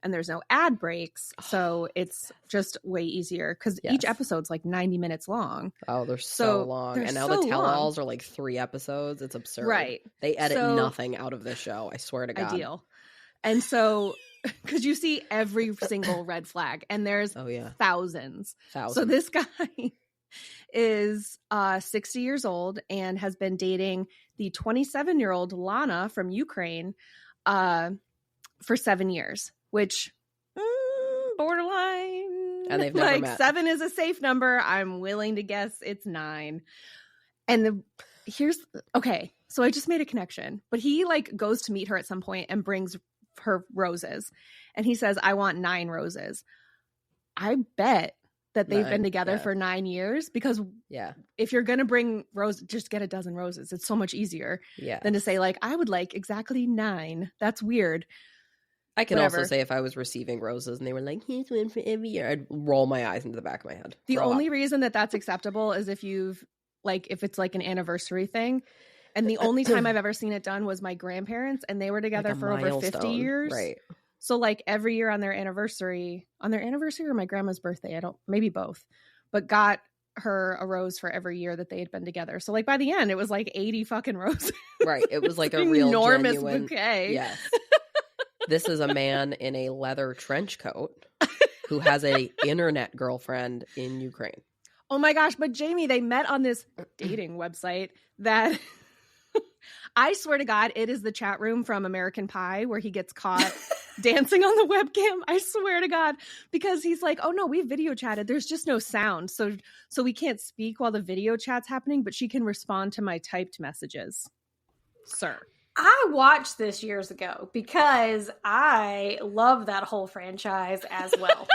and there's no ad breaks. So it's just way easier because each episode's like 90 minutes long. Oh, they're so long. And now the tell-alls are like 3 episodes. It's absurd. Right. They edit nothing out of this show. I swear to God. Ideal. And so, because you see every single red flag and there's thousands. So this guy is 60 years old and has been dating the 27-year-old Lana from Ukraine for 7 years, which borderline. And they've never like met. 7 is a safe number. I'm willing to guess it's 9. And so I just made a connection, but he like goes to meet her at some point and brings her roses, and he says, I want 9 roses. I bet that they've been together for 9 years, because if you're gonna bring roses, just get a dozen roses. It's so much easier than to say like, I would like exactly 9. That's weird. I can also say if I was receiving roses and they were like, here's one for every year, I'd roll my eyes into the back of my head. The only reason that that's acceptable is if it's like an anniversary thing. And the only time I've ever seen it done was my grandparents, and they were together like for over 50 years. Right. So like every year on their anniversary or my grandma's birthday, maybe both, but got her a rose for every year that they had been together. So like by the end, it was like 80 fucking roses. Right. It was like a real enormous genuine bouquet. Yes. This is a man in a leather trench coat who has a internet girlfriend in Ukraine. Oh my gosh. But Jami, they met on this dating website that I swear to God, it is the chat room from American Pie where he gets caught dancing on the webcam. I swear to God, because he's like, oh no, we video chatted. There's just no sound. So we can't speak while the video chat's happening, but she can respond to my typed messages. Sir. I watched this years ago because I love that whole franchise as well.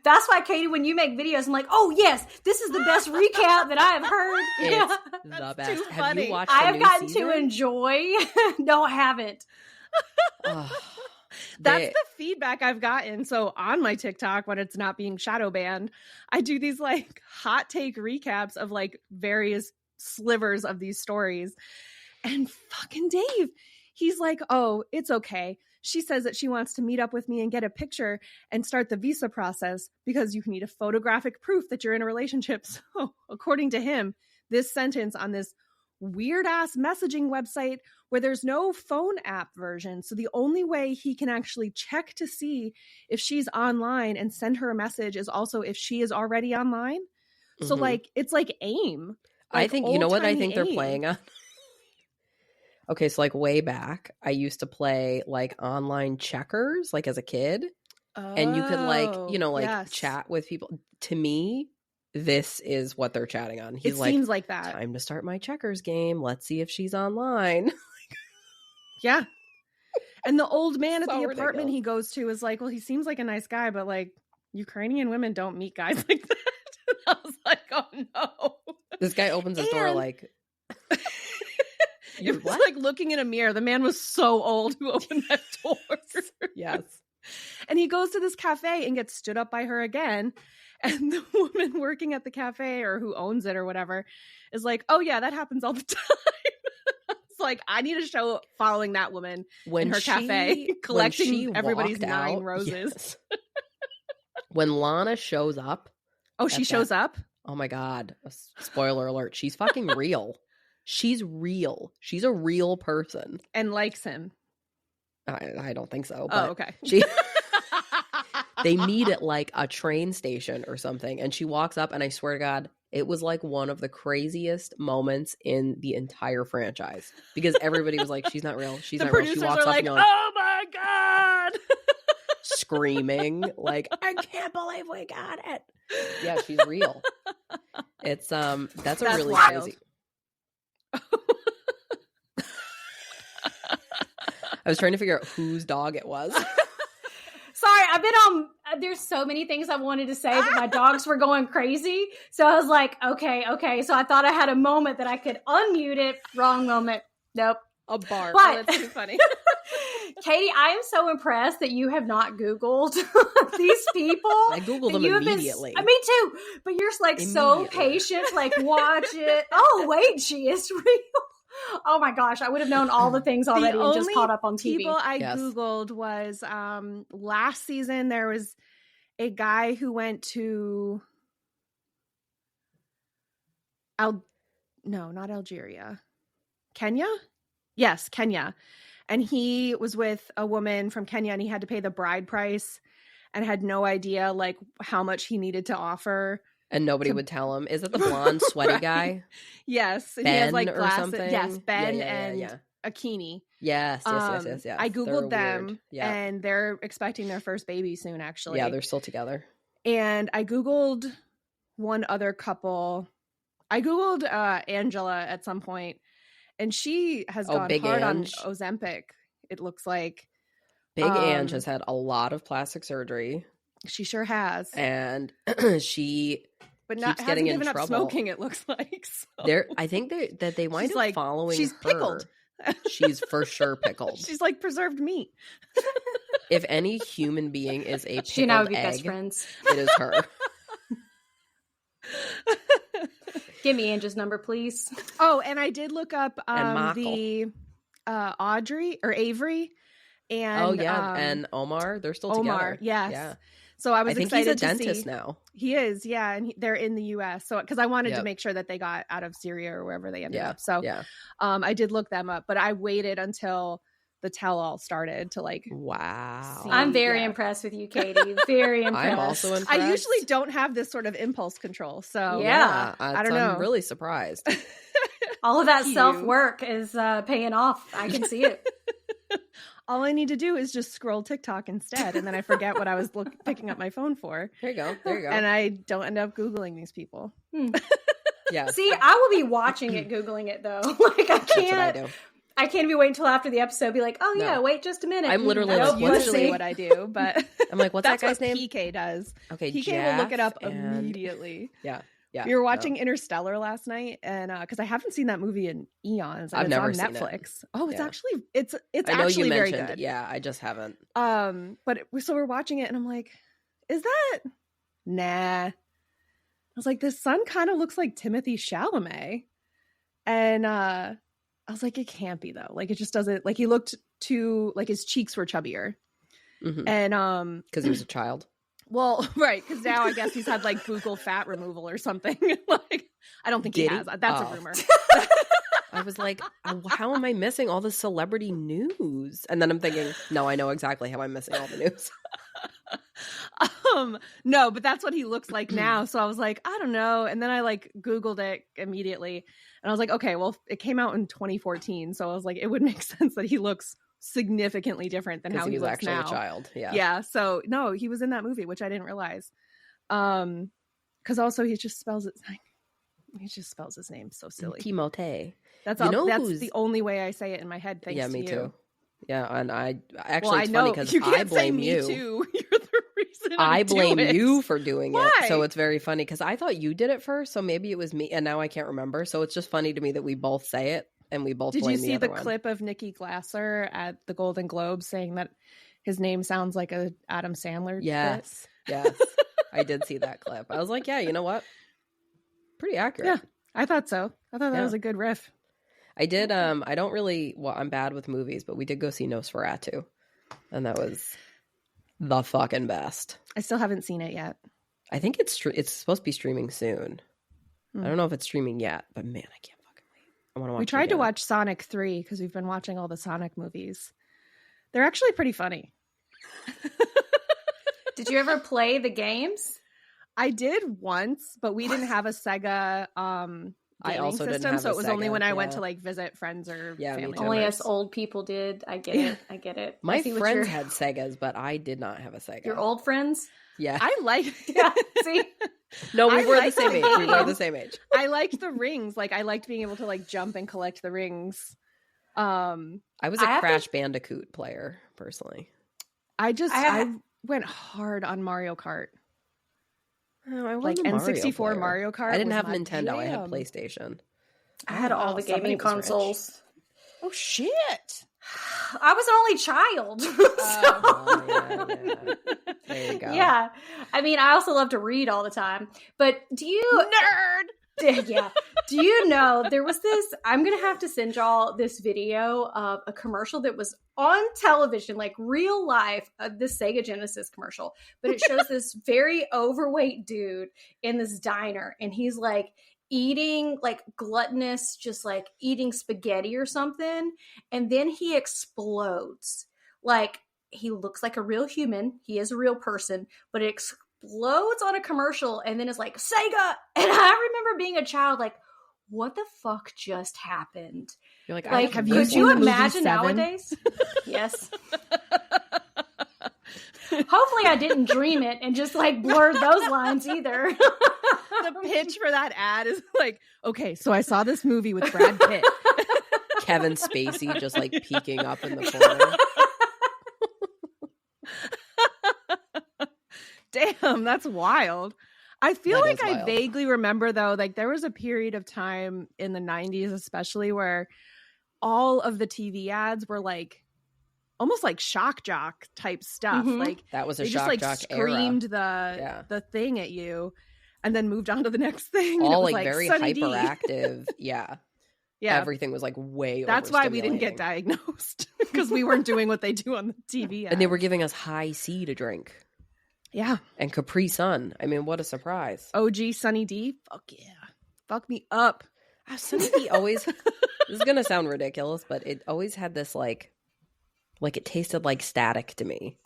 That's why, Katie, when you make videos, I'm like, oh, yes, this is the best recap that I have heard. It's the best. Have you watched I have gotten season? to enjoy. No, I haven't. That's the feedback I've gotten. So on my TikTok, when it's not being shadow banned, I do these like hot take recaps of like various slivers of these stories. And fucking Dave, he's like, oh, it's okay. She says that she wants to meet up with me and get a picture and start the visa process because you need a photographic proof that you're in a relationship. So according to him, this sentence on this weird ass messaging website where there's no phone app version. So the only way he can actually check to see if she's online and send her a message is also if she is already online. So like, it's like AIM. Like I think, you know what I think they're playing on? Okay, so like way back, I used to play like online checkers, like as a kid. And you could like, chat with people. To me, this is what they're chatting on. He's like, seems like that. Time to start my checkers game. Let's see if she's online. Yeah. And the old man at the apartment he goes to is like, well, he seems like a nice guy, but like Ukrainian women don't meet guys like that. I was like, oh no. This guy opens his door like... It was like looking in a mirror. The man was so old who opened that door. Yes. And he goes to this cafe and gets stood up by her again. And the woman working at the cafe or who owns it or whatever is like, oh yeah, that happens all the time. It's like, I need a show following that woman in her cafe, collecting everybody's 9 roses. Yes. When Lana shows up. Oh, she shows up? Oh my God. Spoiler alert. She's fucking real. She's real. She's a real person. And likes him. I don't think so. But okay. They meet at like a train station or something. And she walks up and I swear to God, it was like one of the craziest moments in the entire franchise. Because everybody was like, she's not real. She's not real. She walks up like, and you're like, oh my God. Screaming like, I can't believe we got it. Yeah, she's real. It's that's a really wild. crazy. I was trying to figure out whose dog it was. Sorry, I've been on. There's so many things I wanted to say, but my dogs were going crazy. So I was like, okay. So I thought I had a moment that I could unmute it. Wrong moment. Nope. A bark. But, Oh, that's too funny. Katie, I am so impressed that you have not Googled these people. I Googled them immediately. Me too. But you're like so patient. Like, watch it. Oh, wait, she is real. Oh my gosh, I would have known all the things already and just caught up on TV. People I Googled was last season there was a guy who went to not Algeria. Kenya? Yes, Kenya. And he was with a woman from Kenya and he had to pay the bride price and had no idea like how much he needed to offer. And nobody would tell him. Is it the blonde, sweaty right. guy? Yes. Ben he has like or glasses. something? Yes, Ben and Akini. Yes. I Googled them and they're expecting their first baby soon, actually. Yeah, they're still together. And I Googled one other couple. I Googled Angela at some point and she has gone hard on Ozempic, it looks like. Big Ange has had a lot of plastic surgery. She sure has. And she but keeps getting in trouble. Up smoking, it looks like. So. I think that they wind up following she's her. Pickled. She's for sure pickled. She's like preserved meat. If any human being is a pickled she and I would be egg, best friends. It is her. Give me Angie's number, please. Oh, and I did look up the Audrey or Avery. And, and Omar, they're still together. Yes. Yeah. So I was excited he's a to dentist see. now. He is, yeah, and they're in the U.S. So because I wanted to make sure that they got out of Syria or wherever they ended up. So I did look them up, but I waited until the tell-all started to like. Wow. I'm very impressed with you, Katie. Very impressed. I'm also impressed. I usually don't have this sort of impulse control, so I don't know. I'm really surprised. All of that self-work is paying off. I can see it. All I need to do is just scroll TikTok instead, and then I forget what I was picking up my phone for. There you go. And I don't end up Googling these people. Yeah. See, I will be watching it, Googling it, though. Like, I can't. That's what I do. I can't be waiting until after the episode. Be like, wait just a minute. I'm literally That's usually what I do, but I'm like, what's that guy's name? PK does. Okay, PK will look it up immediately. Yeah. We were watching Interstellar last night, and because I haven't seen that movie in eons, and I've never it's on seen Netflix. It. Oh, it's actually it's I know actually you very mentioned good. Yeah, I just haven't. But so we're watching it, and I'm like, is that? Nah. I was like, this son kind of looks like Timothée Chalamet, and I was like, it can't be though. Like, it just doesn't. Like, he looked too like his cheeks were chubbier, and because he was a child. Well, right, because now I guess he's had like buccal fat removal or something. Like, I don't think he has. That's a rumor. I was like, how am I missing all the celebrity news? And then I'm thinking, no, I know exactly how I'm missing all the news. No, but that's what he looks like now. So I was like, I don't know. And then I like Googled it immediately. And I was like, okay, well, it came out in 2014. So I was like, it would make sense that he looks significantly different than how he was looks actually now. A child. Yeah. So no, he was in that movie, which I didn't realize. Because also he just spells his name so silly. Timothée. That's the only way I say it in my head. Thanks to you. Yeah, me too. Yeah, and I actually it's funny because I blame you. Too. You're the reason I blame you for doing Why? it. So it's very funny because I thought you did it first, so maybe it was me, and now I can't remember. So it's just funny to me that we both say it and we both. Did blame you see the the clip of Nikki Glasser at the Golden Globes saying that his name sounds like a Adam Sandler? Yes, yes, I did see that clip. I was like, yeah, you know what? Pretty accurate. Yeah, I thought so. I thought that was a good riff. I did. I don't really. Well, I'm bad with movies, but we did go see Nosferatu, and that was the fucking best. I still haven't seen it yet. I think it's supposed to be streaming soon. I don't know if it's streaming yet, but man, I can't fucking wait. I want to watch. We tried to watch Sonic 3 because we've been watching all the Sonic movies. They're actually pretty funny. Did you ever play the games? I did once, but we didn't have a Sega. I also system, didn't have so it was Sega, only when I went to like visit friends or family. Only us old people did. I get it. I get it. My friends had Segas, but I did not have a Sega. Your old friends? Yeah, I like. Yeah, see, no, we were the same age. We were the same age. I liked the rings. Like I liked being able to like jump and collect the rings. I was a Crash Bandicoot player, personally. I went hard on Mario Kart. Oh, I like N64 Mario Kart. I didn't have Nintendo. Jam. I had PlayStation. I had all the gaming consoles. Rich. Oh shit! I was an only child. Yeah. There you go. Yeah. I mean, I also love to read all the time. But do you... Nerd! Yeah. Do you know, there was this... I'm going to have to send y'all this video of a commercial that was on television, like real life, this Sega Genesis commercial. But it shows this very overweight dude in this diner. And he's like... eating like gluttonous, just like eating spaghetti or something, and then he explodes. Like, he looks like a real human, he is a real person, but it explodes on a commercial and then is like, Sega. And I remember being a child like, what the fuck just happened? You're like have you seen the imagine nowadays? Yes. Hopefully I didn't dream it and just like blurred those lines either. The pitch for that ad is like, okay, so I saw this movie with Brad Pitt. Kevin Spacey just like peeking up in the corner. Damn, that's wild. I feel like I vaguely remember, though, like there was a period of time in the 90s especially where all of the TV ads were like almost like shock jock type stuff. Mm-hmm. Like that was a they shock just, jock screamed era. the thing at you and then moved on to the next thing. All like very hyperactive. Yeah. Yeah. Everything was like way That's why we didn't get diagnosed, because we weren't doing what they do on the TV ads. And they were giving us High C to drink. Yeah. And Capri Sun. I mean, what a surprise. OG Sunny D. Fuck yeah. Fuck me up. Sunny D always, this is going to sound ridiculous, but it always had this like it tasted like static to me.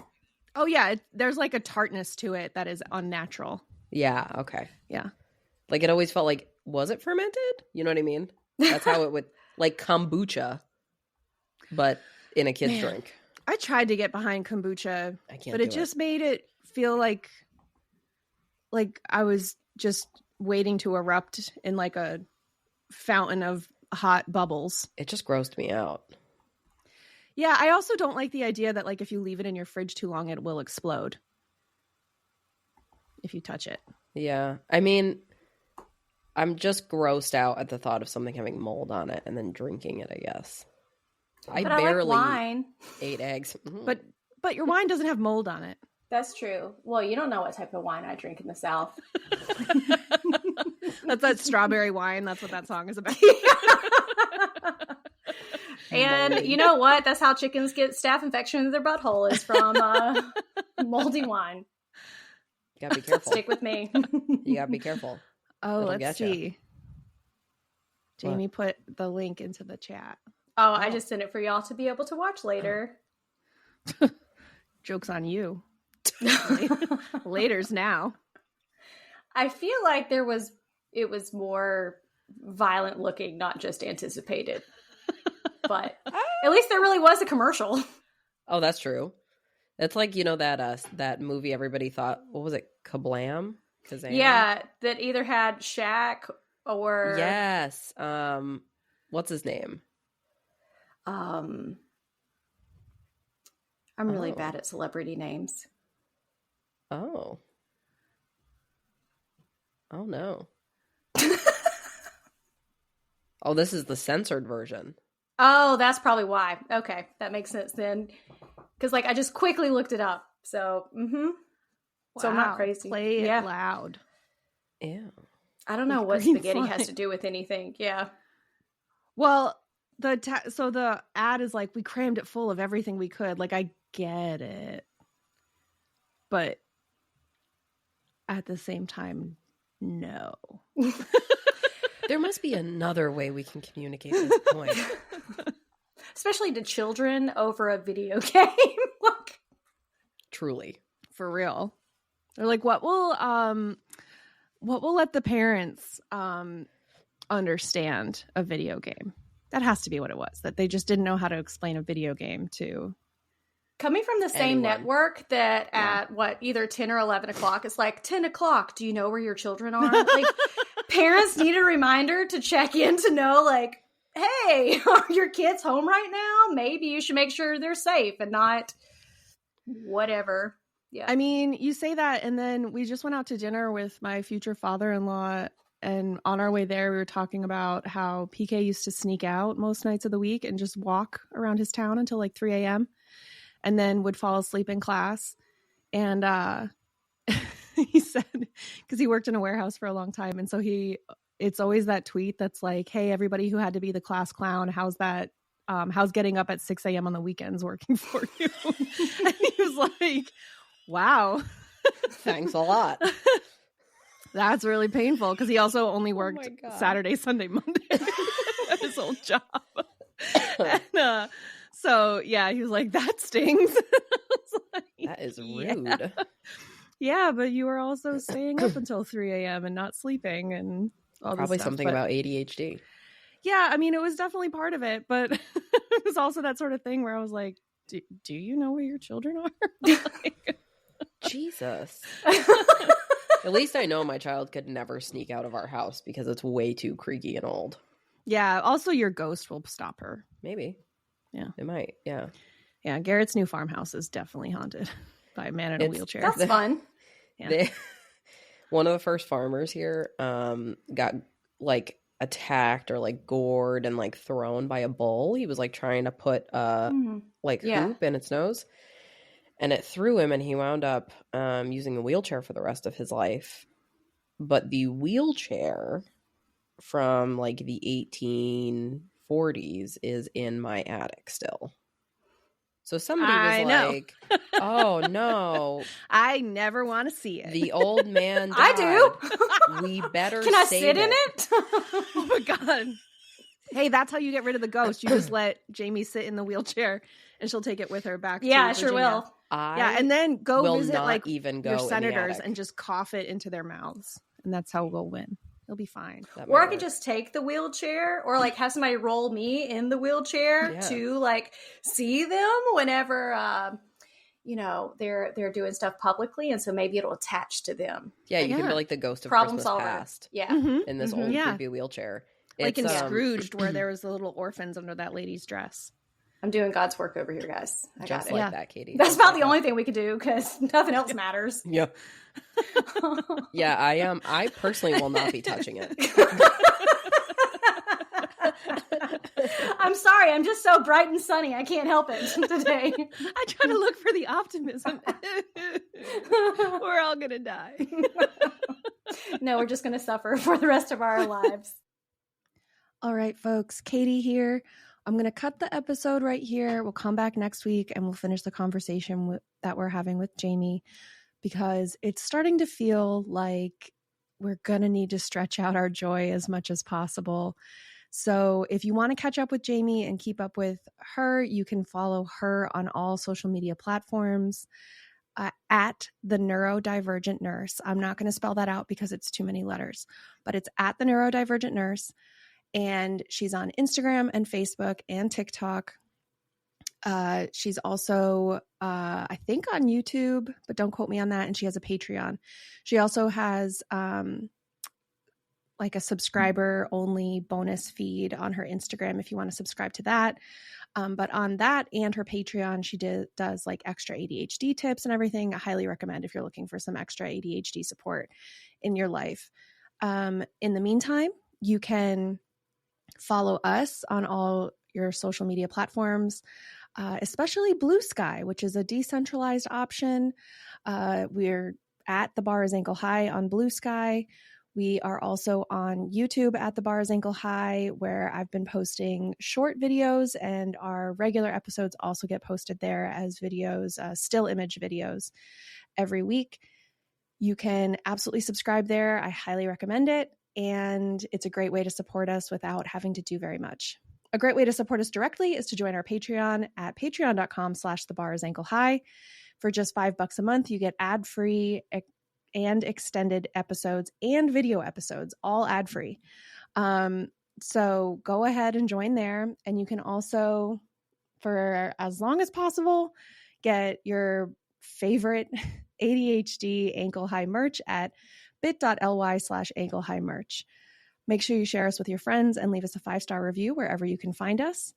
Oh yeah. There's like a tartness to it that is unnatural. Yeah. Okay. Yeah. Like it always felt like, was it fermented? You know what I mean? That's how it would, like kombucha, but in a kid's drink. I tried to get behind kombucha, but it just made it feel like I was just waiting to erupt in like a fountain of hot bubbles. It just grossed me out. Yeah, I also don't like the idea that like if you leave it in your fridge too long, it will explode if you touch it. Yeah, I mean, I'm just grossed out at the thought of something having mold on it and then drinking it, I guess. I barely wine. ate eggs. Mm-hmm. But your wine doesn't have mold on it. That's true. Well, you don't know what type of wine I drink in the South. That's that strawberry wine. That's what that song is about. And you know what? That's how chickens get staph infection in their butthole, is from moldy wine. You gotta be careful. Stick with me. You gotta be careful. Oh, let's see. Jami put the link into the chat. Oh, I just sent it for y'all to be able to watch later. Joke's on you. Later's now. I feel like it was more violent looking, not just anticipated. But at least there really was a commercial. Oh, that's true. It's like, you know, that movie everybody thought, what was it? Kablam? Kazam? Yeah, that either had Shaq or... Yes. What's his name? I'm really bad at celebrity names. Oh no. Oh, this is the censored version. Oh, that's probably why. Okay, that makes sense then. Because like I just quickly looked it up. So, Wow. So I'm not crazy. Play it loud. Ew. I don't know what spaghetti has to do with anything. Yeah. Well, so the ad is like, we crammed it full of everything we could. Like, I get it. But at the same time, no. There must be another way we can communicate this point. Especially to children over a video game. Like, truly. For real. They're like, what will let the parents understand a video game? That has to be what it was. That they just didn't know how to explain a video game to. Coming from the same network that at either 10 or 11 o'clock, it's like 10 o'clock. Do you know where your children are? Like, parents need a reminder to check in to know, like, hey, are your kids home right now? Maybe you should make sure they're safe and not whatever. Yeah. I mean, you say that, and then we just went out to dinner with my future father-in-law, and on our way there, we were talking about how PK used to sneak out most nights of the week and just walk around his town until like 3 a.m. and then would fall asleep in class. And he said, because he worked in a warehouse for a long time, and so it's always that tweet that's like, hey, everybody who had to be the class clown, how's getting up at 6 a.m. on the weekends working for you? And he was like, wow. Thanks a lot. That's really painful, because he also only worked Saturday, Sunday, Monday at his old job. And, so, yeah, he was like, that stings. Like, that is rude. Yeah, but you were also staying up until 3 a.m. and not sleeping and all probably this stuff. Something about ADHD. Yeah, I mean, it was definitely part of it, but it was also that sort of thing where I was like, do you know where your children are? Like, Jesus. At least I know my child could never sneak out of our house because it's way too creaky and old. Yeah, also your ghost will stop her. Maybe. Yeah. It might, yeah. Yeah, Garrett's new farmhouse is definitely haunted by a man in a wheelchair. That's fun. Yeah. One of the first farmers here got like attacked or like gored and like thrown by a bull. He was like trying to put hoop in its nose, and it threw him, and he wound up using a wheelchair for the rest of his life. But the wheelchair from like the 1840s is in my attic still. So somebody was like, oh no, I never want to see it. The old man died. I do. We better Can I save sit in it? Oh my God. Hey, that's how you get rid of the ghost. You just let Jami sit in the wheelchair and she'll take it with her back to Virginia. I sure will. And then go visit like even your senators and just cough it into their mouths. And that's how we'll win. It'll be fine. Or I could just take the wheelchair, or like have somebody roll me in the wheelchair to like see them whenever they're doing stuff publicly, and so maybe it'll attach to them. Yeah, you can be like the ghost of Problem Christmas solver. Past. Yeah, in this old creepy wheelchair, like in Scrooged, where there was the little orphans under that lady's dress. I'm doing God's work over here, guys. I just got it. Like that, Katie. That's about the only thing we can do because nothing else matters. Yeah. Yeah, I am. I personally will not be touching it. I'm sorry. I'm just so bright and sunny. I can't help it today. I try to look for the optimism. We're all going to die. No, we're just going to suffer for the rest of our lives. All right, folks. Katie here. I'm going to cut the episode right here. We'll come back next week and we'll finish the conversation that we're having with Jami, because it's starting to feel like we're going to need to stretch out our joy as much as possible. So if you want to catch up with Jami and keep up with her, you can follow her on all social media platforms at the Neurodivergent Nurse. I'm not going to spell that out because it's too many letters, but it's at the Neurodivergent Nurse. And she's on Instagram and Facebook and TikTok. She's also, I think, on YouTube, but don't quote me on that. And she has a Patreon. She also has like a subscriber-only bonus feed on her Instagram if you want to subscribe to that. But on that and her Patreon, she does like extra ADHD tips and everything. I highly recommend if you're looking for some extra ADHD support in your life. In the meantime, you can follow us on all your social media platforms, especially Blue Sky, which is a decentralized option. We're at The Bar is Ankle High on Blue Sky. We are also on YouTube at The Bar is Ankle High, where I've been posting short videos, and our regular episodes also get posted there as videos, still image videos every week. You can absolutely subscribe there. I highly recommend it. And it's a great way to support us without having to do very much. A great way to support us directly is to join our Patreon at patreon.com/thebarisAnkleHigh. For just $5 a month, you get ad-free and extended episodes and video episodes, all ad-free. So go ahead and join there. And you can also, for as long as possible, get your favorite ADHD Ankle High merch at bit.ly/anklehighmerch. Make sure you share us with your friends and leave us a 5-star review wherever you can find us.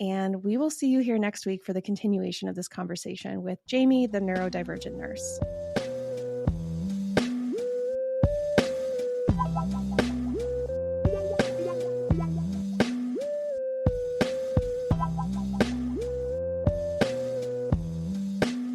And we will see you here next week for the continuation of this conversation with Jami, the neurodivergent nurse.